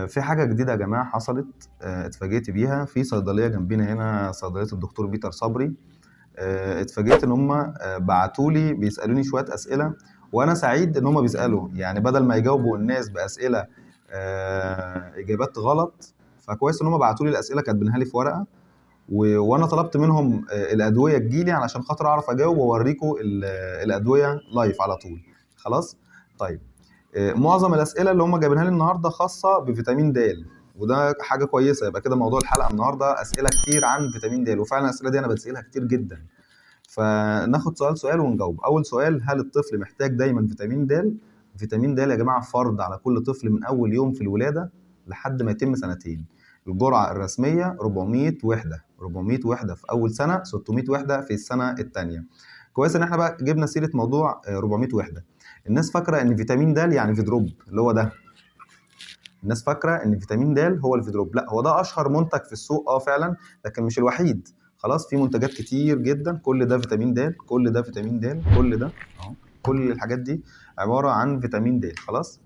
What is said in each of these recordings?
في حاجة جديدة يا جماعة حصلت، اتفاجئت بيها في صيدلية جنبينا هنا، صيدلية الدكتور بيتر صبري. اتفاجئت إن هم بعتوا لي بيسألوني شوية أسئلة، وأنا سعيد إن هم بيسألوا، يعني بدل ما يجاوبوا الناس بأسئلة إجابات غلط، فكويس إن هم بعتوا لي الأسئلة كاتبينها لي في ورقة، وأنا طلبت منهم الأدوية تجيلي علشان خاطر أعرف أجاوب وأوريكم الأدوية لايف على طول. خلاص؟ طيب. معظم الأسئلة اللي هم جايبينها لي النهارده خاصة بفيتامين د، وده حاجة كويسة. يبقى كده موضوع الحلقة النهارده أسئلة كتير عن فيتامين د، وفعلا الأسئلة دي أنا بتسألها كتير جدا. فناخد سؤال سؤال ونجاوب. أول سؤال: هل الطفل محتاج دايما فيتامين د؟ فيتامين د يا جماعة فرض على كل طفل من أول يوم في الولادة لحد ما يتم سنتين. الجرعة الرسمية 400 وحدة، 400 وحدة في أول سنة، 600 وحدة في السنة الثانية. كويس إن احنا بقى جبنا سيرة موضوع 400 وحدة. الناس فاكرة إن فيتامين د يعني فيدروب اللي هو ده. الناس فاكرة إن فيتامين د هو الفيدروب، لا، هو ده أشهر منتج في السوق فعلا، لكن مش الوحيد. خلاص، في منتجات كتير جدا، كل ده فيتامين د، كل ده فيتامين د، كل ده اهو، كل الحاجات دي عبارة عن فيتامين د. خلاص.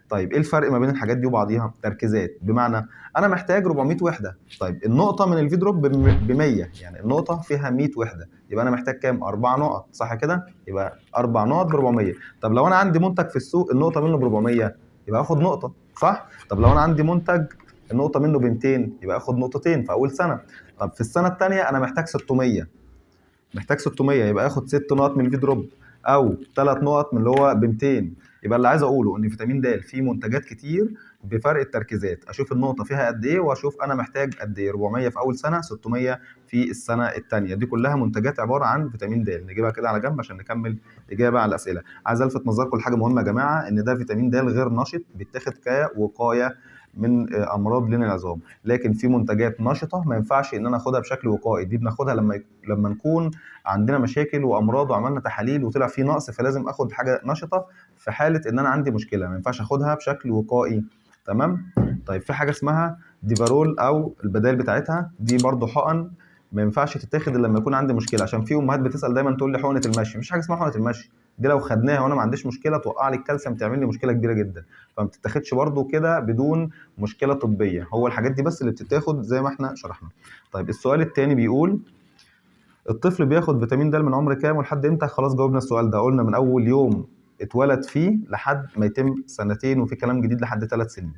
طيب ايه الفرق ما بين الحاجات دي وبعضيها؟ تركيزات. بمعنى انا محتاج 400 وحده، طيب النقطه من الفيدروب ب 100، يعني النقطه فيها 100 وحده، يبقى انا محتاج كام؟ 4 نقط، صح كده؟ يبقى 4 نقط ب 400. طب لو انا عندي منتج في السوق النقطه منه ب 400، يبقى اخد نقطه، صح؟ طب لو انا عندي منتج النقطه منه ب 200، يبقى اخد نقطتين في اول سنه. طب في السنه الثانيه انا محتاج 600، محتاج 600، يبقى اخد 6 نقط من الفيدروب، او 3 نقط من اللي هو ب 200. يبقى اللي عايز اقوله ان فيتامين د فيه منتجات كتير بفرق التركيزات، اشوف النقطه فيها قد ايه واشوف انا محتاج قد ايه. 400 في اول سنه، 600 في السنه الثانيه، دي كلها منتجات عباره عن فيتامين د. نجيبها كده على جنب عشان نكمل اجابه على الاسئله. عايز الفت نظركم لحاجه مهمه يا جماعه، ان ده فيتامين د غير نشط، بيتاخد كوقايه من امراض لين العظام، لكن في منتجات نشطه ما ينفعش ان انا اخدها بشكل وقائي، دي بناخدها لما نكون عندنا مشاكل وامراض وعملنا تحاليل وطلع في نقص، فلازم اخد حاجه نشطه في حاله ان انا عندي مشكله، ما ينفعش اخدها بشكل وقائي. تمام. طيب في حاجه اسمها ديفارول، او البدائل بتاعتها دي برضو حقن، ما ينفعش تتاخد الا لما يكون عندي مشكله، عشان في امهات بتسال دايما تقول لي حقنه المشي. مفيش حاجه اسمها حقنه المشي، دي لو خدناها وانا ما عنديش مشكله توقع لي الكالسيوم، تعمل لي مشكله كبيره جدا، فما بتتاخدش برضو كده بدون مشكله طبيه. هو الحاجات دي بس اللي بتتاخد زي ما احنا شرحنا. طيب السؤال الثاني بيقول: الطفل بياخد فيتامين د من عمر كام ولحد امتى؟ خلاص جاوبنا السؤال ده، قلنا من اول يوم اتولد فيه لحد ما يتم سنتين، وفي كلام جديد لحد 3 سنين.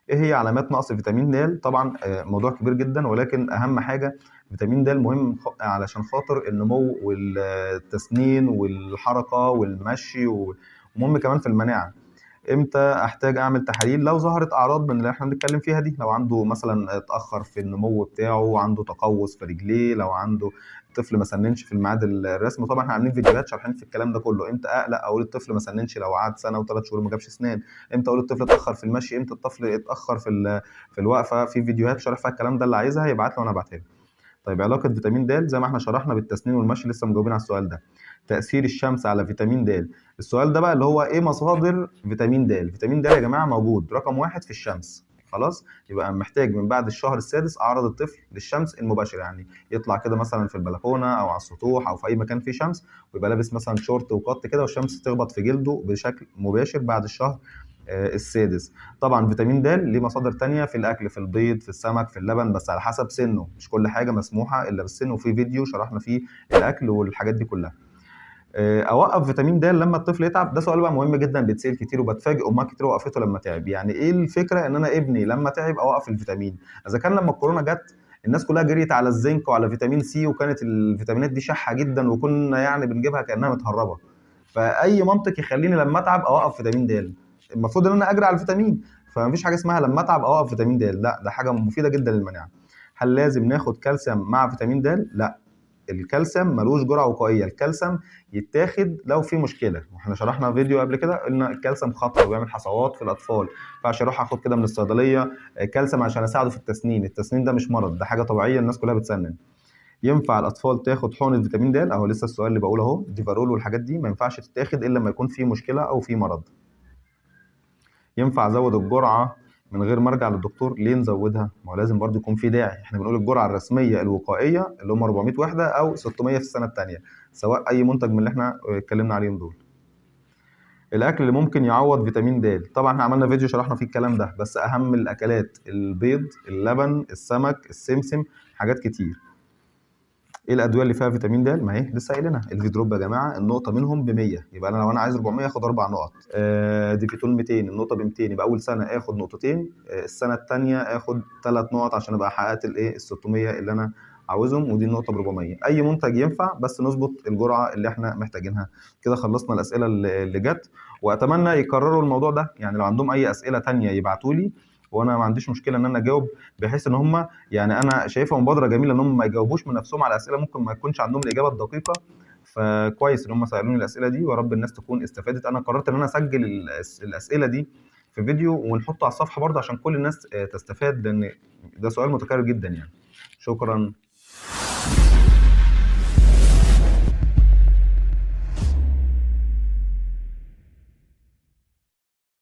ايه هي علامات نقص فيتامين د؟ طبعا موضوع كبير جدا، ولكن اهم حاجه فيتامين د مهم علشان خاطر النمو والتسنين والحركه والمشي، ومهم كمان في المناعه. امتى احتاج اعمل تحاليل؟ لو ظهرت اعراض من اللي احنا بنتكلم فيها دي، لو عنده مثلا اتاخر في النمو بتاعه، عنده تقوس في رجليه، لو عنده طفل ما سننش في الميعاد الرسمي. طبعا احنا عاملين فيديوهات شارحين في الكلام ده كله. امتى اقلق اقول الطفل ما سننش؟ لو قعد سنه وثلاث شهور ما جابش اسنان. امتى اقول الطفل اتاخر في المشي؟ امتى الطفل اتاخر في الوقفه؟ في فيديوهات شارح فيها الكلام ده، اللي عايزها يبعت لي وانا ابعتها له. طيب علاقة فيتامين د زي ما احنا شرحنا بالتسنين والمشي، لسه مجاوبين على السؤال ده. تأثير الشمس على فيتامين د. السؤال ده بقى اللي هو ايه مصادر فيتامين د؟ فيتامين د يا جماعة موجود رقم واحد في الشمس. خلاص، يبقى محتاج من بعد الشهر السادس اعرض الطفل للشمس المباشره، يعني يطلع كده مثلا في البلكونه او على السطوح او في اي مكان فيه شمس، ويبقى لابس مثلا شورت وقط كده، والشمس تخبط في جلده بشكل مباشر بعد الشهر السادس. طبعا فيتامين د ليه مصادر تانية في الاكل، في البيض، في السمك، في اللبن، بس على حسب سنه، مش كل حاجه مسموحه الا بالسن، وفي فيديو شرحنا فيه الاكل والحاجات دي كلها. اوقف فيتامين د لما الطفل يتعب؟ ده سؤال بقى مهم جدا بيتسال كتير، وبتفاجئ امهات كتير وقفته لما تعب. يعني ايه الفكره ان انا ابني لما تعب اوقف الفيتامين؟ اذا كان لما الكورونا جت الناس كلها جريت على الزنك وعلى فيتامين سي، وكانت الفيتامينات دي شحه جدا، وكنا يعني بنجيبها كانها متهربه، فاي منطق يخليني لما اتعب اوقف فيتامين د؟ المفروض ان انا اجري على الفيتامين، فمفيش حاجه اسمها لما اتعب اوقف فيتامين د، لا، ده حاجه مفيده جدا للمناعه. هل لازم ناخد كالسيوم مع فيتامين د؟ لا، الكالسيوم ملوش جرعه وقائيه، الكالسيوم يتاخد لو في مشكله، واحنا شرحنا فيديو قبل كده قلنا الكالسيوم خطر وبيعمل حصوات في الاطفال، ما ينفعش اروح اخد كده من الصيدليه كالسيوم عشان اساعده في التسنين. التسنين ده مش مرض، ده حاجه طبيعيه، الناس كلها بتسنن. ينفع الاطفال تاخد حقنه فيتامين د؟ اهو لسه السؤال اللي بقوله اهو، ديفارول والحاجات دي ما ينفعش تتاخد الا لما يكون في مشكله او في مرض. ينفع ازود الجرعه من غير ما ارجع للدكتور؟ ليه نزودها؟ ما هو لازم برضو يكون في داعي. احنا بنقول الجرعه الرسميه الوقائيه اللي هم 400 وحده او 600 في السنه الثانيه، سواء اي منتج من اللي احنا اتكلمنا عليهم دول. الاكل اللي ممكن يعوض فيتامين د، طبعا احنا عملنا فيديو شرحنا فيه الكلام ده، بس اهم الاكلات البيض، اللبن، السمك، السمسم، حاجات كتير. ايه الادويه اللي فيها فيتامين د؟ ما هي لسه قايلينها، الفيدروب يا جماعه النقطه منهم ب 100، يبقى انا لو انا عايز 400 اخد 4 نقط. ديفيتول 200 النقطه ب 200، يبقى اول سنه اخد نقطتين، السنه الثانيه اخد 3 نقط عشان ابقى حققت الايه ال 600 اللي انا عاوزهم، ودي النقطه ب 400. اي منتج ينفع بس نظبط الجرعه اللي احنا محتاجينها. كده خلصنا الاسئله اللي جت، واتمنى يكرروا الموضوع ده، يعني لو عندهم اي اسئله ثانيه يبعتوا لي، وانا ما عنديش مشكله ان انا اجاوب، بحيث ان هم يعني انا شايفها مبادره جميله ان هم ما يجاوبوش من نفسهم على اسئله ممكن ما يكونش عندهم الاجابه الدقيقه. فكويس ان هم سالوني الاسئله دي، ورب الناس تكون استفادت. انا قررت ان انا اسجل الاسئله دي في فيديو ونحطه على الصفحه برضه عشان كل الناس تستفاد، لان ده سؤال متكرر جدا يعني. شكرا.